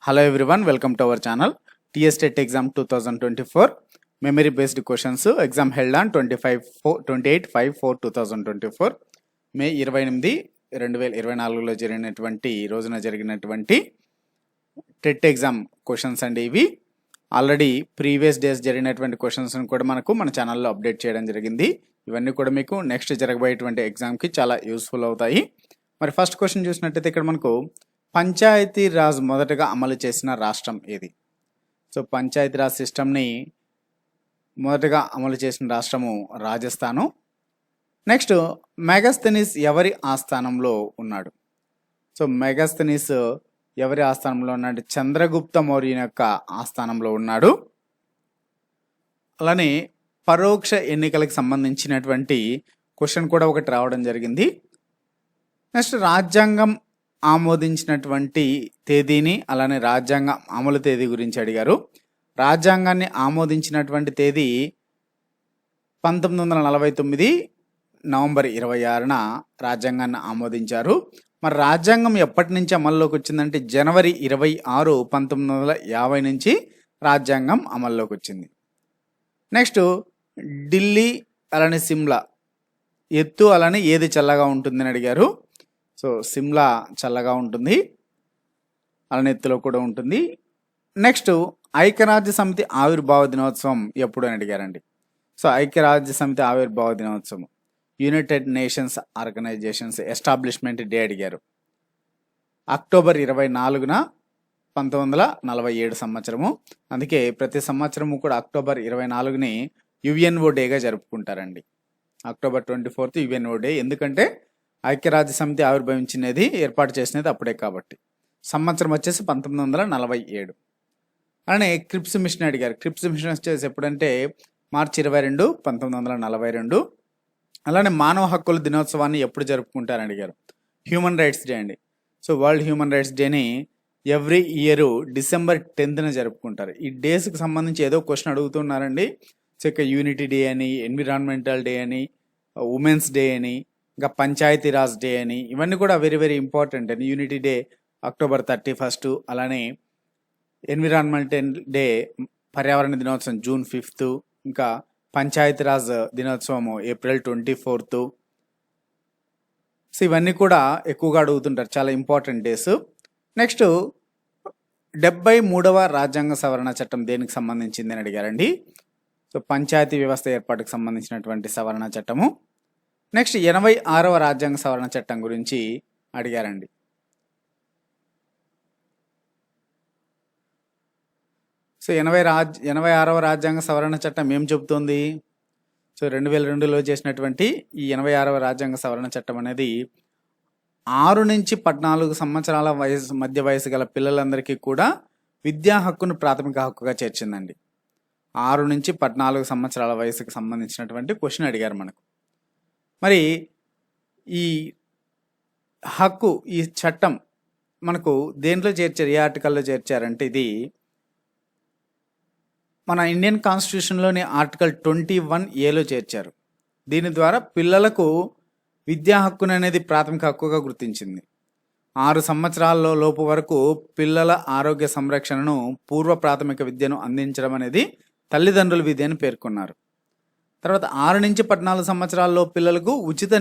Hello everyone, welcome to our channel. TS TET exam 2024 memory based questions exam held on 28/5/2024 మే 28 2024లో జరిగినటువంటి రోజున జరిగినటువంటి TET exam questions అండి. ఇవి already previous days జరిగినటువంటి questions కూడా మన ఛానల్లో అప్డేట్ చేయడం జరిగింది. ఇవన్నీ కూడా మీకు నెక్స్ట్ జరగబోయేటువంటి ఎగ్జామ్కి చాలా యూస్ఫుల్ అవుతాయి. మరి ఫస్ట్ క్వశ్చన్ చూసినట్టయితే ఇక్కడ మనకు పంచాయతీ రాజ్ మొదటగా అమలు చేసిన రాష్ట్రం ఏది? సో పంచాయతీ రాజ్ సిస్టమ్ని మొదటగా అమలు చేసిన రాష్ట్రము రాజస్థాను. నెక్స్ట్, మెగాస్థెనిస్ ఎవరి ఆస్థానంలో ఉన్నాడు? సో మెగాస్థెనిస్ ఎవరి ఆస్థానంలో ఉన్నాడు? చంద్రగుప్త మౌర్య యొక్క ఆస్థానంలో ఉన్నాడు. అలానే పరోక్ష ఎన్నికలకు సంబంధించినటువంటి క్వశ్చన్ కూడా ఒకటి రావడం జరిగింది. నెక్స్ట్, రాజ్యాంగం ఆమోదించినటువంటి తేదీని అలానే రాజ్యాంగం అమలు తేదీ గురించి అడిగారు. రాజ్యాంగాన్ని ఆమోదించినటువంటి తేదీ 1949 నవంబర్ 26న రాజ్యాంగాన్ని ఆమోదించారు. మరి రాజ్యాంగం ఎప్పటి నుంచి అమల్లోకి వచ్చిందంటే జనవరి 26, 1950 నుంచి రాజ్యాంగం అమల్లోకి వచ్చింది. నెక్స్ట్, ఢిల్లీ అలానే సిమ్లా ఎత్తు అలానే ఏది చల్లగా ఉంటుందని అడిగారు. సో సిమ్లా చల్లగా ఉంటుంది, అలానే ఎత్తులో కూడా ఉంటుంది. నెక్స్ట్, ఐక్యరాజ్య సమితి ఆవిర్భావ దినోత్సవం ఎప్పుడు అని అడిగారండి. సో ఐక్యరాజ్య సమితి ఆవిర్భావ దినోత్సవం United Nations organisations establishment day అడిగారు. అక్టోబర్ 24న 1947 సంవత్సరము. అందుకే ప్రతి సంవత్సరము కూడా అక్టోబర్ 24ని యుఎన్ఓ డేగా జరుపుకుంటారండి. October 24 UNO day. ఎందుకంటే ఐక్యరాజ్య సమితి ఆవిర్భవించినది, ఏర్పాటు చేసినది అప్పుడే కాబట్టి. సంవత్సరం వచ్చేసి 1947. అలానే క్రిప్స్ మిషన్ అడిగారు. క్రిప్స్ మిషన్ వచ్చేసి ఎప్పుడంటే మార్చి 22, 1942. అలానే మానవ హక్కుల దినోత్సవాన్ని ఎప్పుడు జరుపుకుంటారని అడిగారు. హ్యూమన్ రైట్స్ డే అండి. సో వరల్డ్ హ్యూమన్ రైట్స్ డేని ఎవ్రీ ఇయర్ December 10న జరుపుకుంటారు. ఈ డేస్కి సంబంధించి ఏదో క్వశ్చన్ అడుగుతున్నారండి. సో ఇక యూనిటీ డే అని, ఎన్విరాన్మెంటల్ డే అని, ఉమెన్స్ డే అని, ఇంకా పంచాయతీ రాజ్ డే అని, ఇవన్నీ కూడా వెరీ వెరీ ఇంపార్టెంట్ అండి. యూనిటీ డే అక్టోబర్ 31, అలానే ఎన్విరాన్మెంటల్ డే పర్యావరణ దినోత్సవం జూన్ 5, ఇంకా పంచాయతీ రాజ్ దినోత్సవము ఏప్రిల్ 24. సో ఇవన్నీ కూడా ఎక్కువగా అడుగుతుంటారు, చాలా ఇంపార్టెంట్ డేస్. నెక్స్ట్, 73వ రాజ్యాంగ సవరణ చట్టం దేనికి సంబంధించింది అని అడిగారండి. సో పంచాయతీ వ్యవస్థ ఏర్పాటుకు సంబంధించినటువంటి సవరణ చట్టము. నెక్స్ట్, 86వ రాజ్యాంగ సవరణ చట్టం గురించి అడిగారండి. సో 86వ రాజ్యాంగ సవరణ చట్టం ఏం చెబుతోంది? సో 2002లో చేసినటువంటి ఈ 86వ రాజ్యాంగ సవరణ చట్టం అనేది 6 నుంచి 14 సంవత్సరాల మధ్య వయసు గల పిల్లలందరికీ కూడా విద్యా హక్కును ప్రాథమిక హక్కుగా చేర్చిందండి. 6 నుంచి 14 సంవత్సరాల వయసుకు సంబంధించినటువంటి క్వశ్చన్ అడిగారు మనకు. మరి ఈ హక్కు, ఈ చట్టం మనకు దేంట్లో చేర్చారు, ఏ ఆర్టికల్లో చేర్చారంటే ఇది మన ఇండియన్ కాన్స్టిట్యూషన్లోని ఆర్టికల్ 21A చేర్చారు. దీని ద్వారా పిల్లలకు విద్యా హక్కును అనేది ప్రాథమిక హక్కుగా గుర్తించింది. 6 సంవత్సరాల లోపు వరకు పిల్లల ఆరోగ్య సంరక్షణను, పూర్వ ప్రాథమిక విద్యను అందించడం అనేది తల్లిదండ్రుల విధి అని పేర్కొన్నారు. తర్వాత 6 నుంచి 14 సంవత్సరాల్లో పిల్లలకు ఉచిత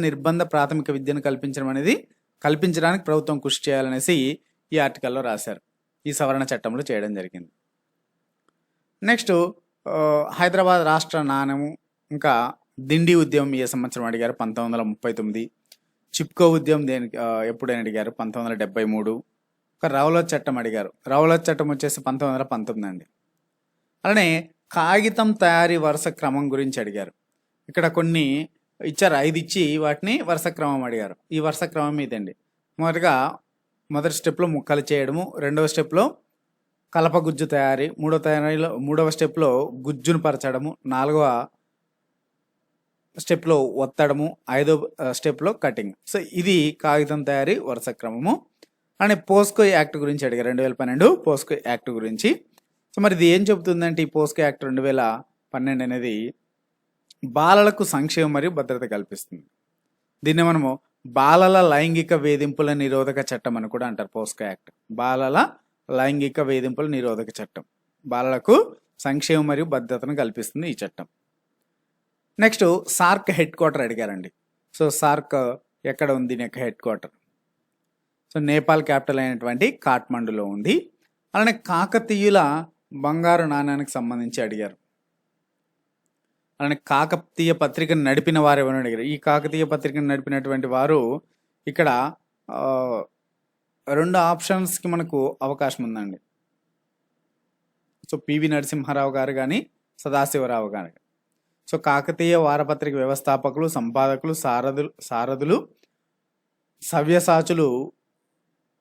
నిర్బంధ ప్రాథమిక విద్యను కల్పించడానికి ప్రభుత్వం కృషి చేయాలనేసి ఈ ఆర్టికల్లో రాశారు. ఈ సవరణ చట్టంలో చేయడం జరిగింది. నెక్స్ట్, హైదరాబాద్ రాష్ట్ర నాణ్యము, ఇంకా దిండి ఉద్యమం ఏ సంవత్సరం అడిగారు? 1939. చిప్కో ఉద్యమం ఎప్పుడైనా అడిగారు? 1973. ఒక రౌలత్ చట్టం అడిగారు. రౌలత్ చట్టం వచ్చేసి 1919 అండి. అలానే కాగితం తయారీ వరుస క్రమం గురించి అడిగారు. ఇక్కడ కొన్ని ఇచ్చారు, 5 ఇచ్చి వాటిని వరుస క్రమం అడిగారు. ఈ వరుస క్రమం ఇదండి. మొదటి స్టెప్లో ముక్కలు చేయడము, 2వ స్టెప్లో కలపగుజ్జు తయారీ, 3వ స్టెప్లో గుజ్జును పరచడము, 4వ స్టెప్లో ఒత్తడము, 5వ స్టెప్లో కటింగ్. సో ఇది కాగితం తయారీ వరుస క్రమము. అని పోస్కో యాక్ట్ గురించి అడిగారు, 2012 పోస్కో యాక్ట్ గురించి. సో మరి ఇది ఏం చెబుతుందంటే ఈ పోస్కో యాక్ట్ 2012 అనేది బాలలకు సంక్షేమం మరియు భద్రత కల్పిస్తుంది. దీన్ని మనము బాలల లైంగిక వేధింపుల నిరోధక చట్టం అని కూడా అంటారు, పోస్కో యాక్ట్. బాలల లైంగిక వేధింపుల నిరోధక చట్టం. బాలలకు సంక్షేమం మరియు భద్రతను కల్పిస్తుంది ఈ చట్టం. నెక్స్ట్ సార్క్ హెడ్ క్వార్టర్ అడిగారండి. సో సార్క్ ఎక్కడ ఉంది head quarter? So Nepal capital అయినటువంటి కాఠ్మండులో ఉంది. అలానే కాకతీయుల బంగారు నాణ్యానికి సంబంధించి అడిగారు. అలానే కాకతీయ పత్రికను నడిపిన వారు ఎవరైనా అడిగారు. ఈ కాకతీయ పత్రికను నడిపినటువంటి వారు ఇక్కడ 2 ఆప్షన్స్కి మనకు అవకాశం ఉందండి. సో పివి నరసింహారావు గారు కానీ సదాశివరావు గారు. సో కాకతీయ వారపత్రిక వ్యవస్థాపకులు, సంపాదకులు, సారథులు, సవ్యసాచులు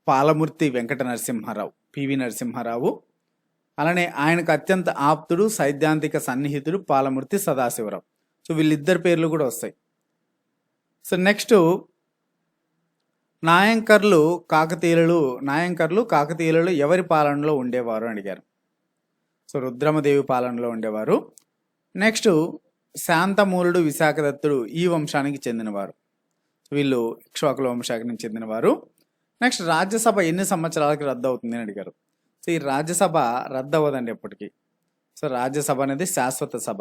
పాలమూర్తి వెంకట నరసింహారావు, పివి నరసింహారావు. అలానే ఆయనకు అత్యంత ఆప్తుడు, సైద్ధాంతిక సన్నిహితుడు పాలమూర్తి సదాశివరావు. సో వీళ్ళిద్దరి పేర్లు కూడా వస్తాయి. సో నెక్స్ట్ నాయంకర్లు కాకతీయులు ఎవరి పాలనలో ఉండేవారు అడిగారు. సో రుద్రమదేవి పాలనలో ఉండేవారు. నెక్స్ట్ శాంతమూలుడు, విశాఖదత్తుడు ఈ వంశానికి చెందినవారు. వీళ్ళు ఇక్ష్వాకుల వంశానికి చెందినవారు. నెక్స్ట్ రాజ్యసభ ఎన్ని సంవత్సరాలకి రద్దు అవుతుంది అని అడిగారు. సో ఈ రాజ్యసభ రద్దు అవ్వదండి ఎప్పటికీ. సో రాజ్యసభ అనేది శాశ్వత సభ.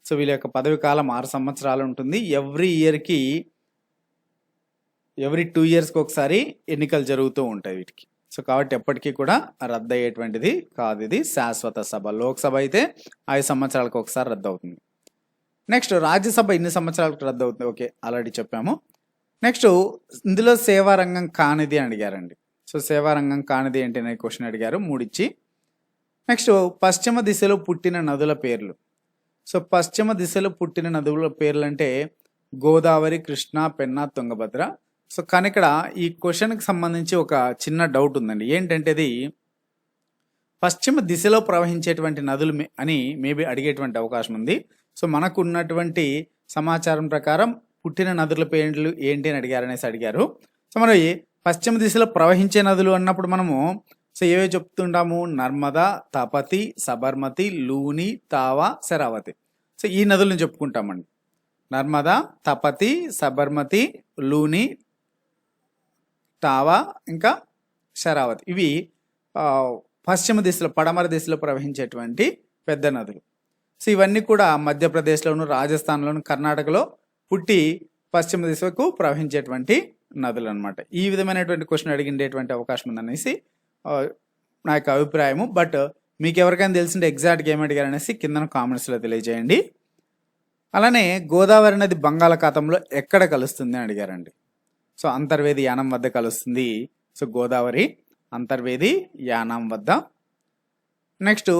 సో వీళ్ళ యొక్క పదవి కాలం 6 సంవత్సరాలు ఉంటుంది. ఎవ్రీ 2 ఇయర్స్కి ఒకసారి ఎన్నికలు జరుగుతూ ఉంటాయి వీటికి. సో కాబట్టి ఎప్పటికీ కూడా రద్దు అయ్యేటువంటిది కాదు, ఇది శాశ్వత సభ. లోక్సభ అయితే 5 సంవత్సరాలకు ఒకసారి రద్దు అవుతుంది. నెక్స్ట్ రాజ్యసభ ఎన్ని సంవత్సరాలకు రద్దు అవుతుంది? ఓకే, ఆల్రెడీ చెప్పాము. నెక్స్ట్ ఇందులో సేవారంగం కానిది అని అడిగారండి. సో సేవారంగం కానిది ఏంటి అనే క్వశ్చన్ అడిగారు 3 ఇచ్చి. నెక్స్ట్ పశ్చిమ దిశలో పుట్టిన నదుల పేర్లు. సో పశ్చిమ దిశలో పుట్టిన నదుల పేర్లు అంటే గోదావరి, కృష్ణ, పెన్నా, తుంగభద్ర. సో కానీ ఇక్కడ ఈ క్వశ్చన్కి సంబంధించి ఒక చిన్న డౌట్ ఉందండి. ఏంటంటే అది పశ్చిమ దిశలో ప్రవహించేటువంటి నదులు అని మేబీ అడిగేటువంటి అవకాశం ఉంది. సో మనకు ఉన్నటువంటి సమాచారం ప్రకారం పుట్టిన నదుల పేర్లు ఏంటి అని అడిగారు. సో మరి పశ్చిమ దిశలో ప్రవహించే నదులు అన్నప్పుడు మనము సో ఏవే చెప్తుంటాము? నర్మదా, తపతి, సబర్మతి, లూని, తావా, శరావతి. సో ఈ నదులను చెప్పుకుంటామండి. నర్మదా, తపతి, సబర్మతి, లూని, తావా, ఇంకా శరావతి. ఇవి పశ్చిమ దిశలో, పడమర దిశలో ప్రవహించేటువంటి పెద్ద నదులు. సో ఇవన్నీ కూడా మధ్యప్రదేశ్లోను, రాజస్థాన్లోను, కర్ణాటకలో పుట్టి పశ్చిమ దిశకు ప్రవహించేటువంటి నదులు అనమాట. ఈ విధమైనటువంటి క్వశ్చన్ అడిగిండేటువంటి అవకాశం ఉందనేసి నా యొక్క అభిప్రాయము. బట్ మీకు ఎవరికైనా తెలిసింటే ఎగ్జాక్ట్గా ఏమి అడిగారు అనేసి కింద కామెంట్స్లో తెలియజేయండి. అలానే గోదావరి నది బంగాళాఖాతంలో ఎక్కడ కలుస్తుంది అని అడిగారండి. సో అంతర్వేది యానం వద్ద కలుస్తుంది. సో గోదావరి అంతర్వేది యానం వద్ద. నెక్స్ట్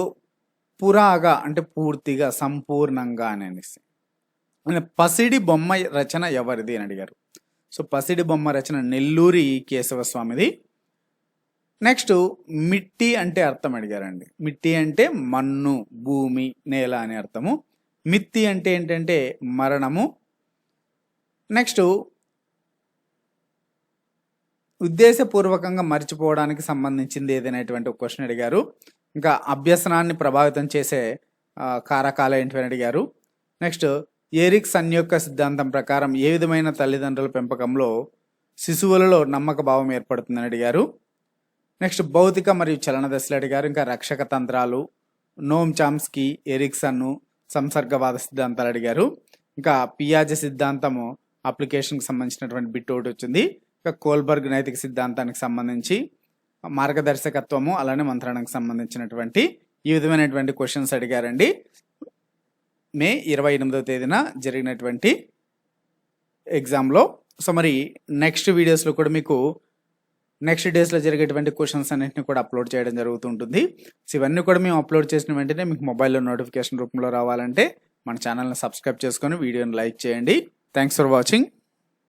పురాగా అంటే పూర్తిగా, సంపూర్ణంగా అనేసి. పసిడి బొమ్మ రచన ఎవరిది అని అడిగారు. సో పసిడి బొమ్మ రచన నెల్లూరి కేశవస్వామిది. నెక్స్ట్ మిట్టి అంటే అర్థం అడిగారండి. మిట్టి అంటే మన్ను, భూమి, నేల అనే అర్థము. మిత్తి అంటే ఏంటంటే మరణము. నెక్స్ట్ ఉద్దేశపూర్వకంగా మర్చిపోవడానికి సంబంధించింది ఏదైనటువంటి ఒక క్వశ్చన్ అడిగారు. ఇంకా అభ్యసనాన్ని ప్రభావితం చేసే కారకాలు ఏంటివని అడిగారు. నెక్స్ట్ ఎరిక్సన్ యొక్క సిద్ధాంతం ప్రకారం ఏ విధమైన తల్లిదండ్రుల పెంపకంలో శిశువులలో నమ్మక భావం ఏర్పడుతుందని అడిగారు. నెక్స్ట్ భౌతిక మరియు చలన దశలు అడిగారు. ఇంకా రక్షక తంత్రాలు, నోమ్ చామ్స్కీ, ఎరిక్సన్, సంసర్గవాద సిద్ధాంతాలు అడిగారు. ఇంకా పియాజె సిద్ధాంతము అప్లికేషన్కి సంబంధించినటువంటి బిట్ ఒకటి వచ్చింది. ఇంకా కోల్బర్గ్ నైతిక సిద్ధాంతానికి సంబంధించి మార్గదర్శకత్వము, అలానే మంత్రానికి సంబంధించినటువంటి ఈ విధమైనటువంటి క్వశ్చన్స్ అడిగారండి. మే 28వ తేదీన జరిగినటువంటి ఎగ్జామ్లో. సో మరి నెక్స్ట్ వీడియోస్లో కూడా మీకు నెక్స్ట్ డేస్లో జరిగేటువంటి క్వశ్చన్స్ అన్నింటినీ కూడా అప్లోడ్ చేయడం జరుగుతుంటుంది. సో ఇవన్నీ కూడా మేము అప్లోడ్ చేసిన వెంటనే మీకు మొబైల్లో నోటిఫికేషన్ రూపంలో రావాలంటే మన ఛానల్ని సబ్స్క్రైబ్ చేసుకొని వీడియోని లైక్ చేయండి. Thanks for watching.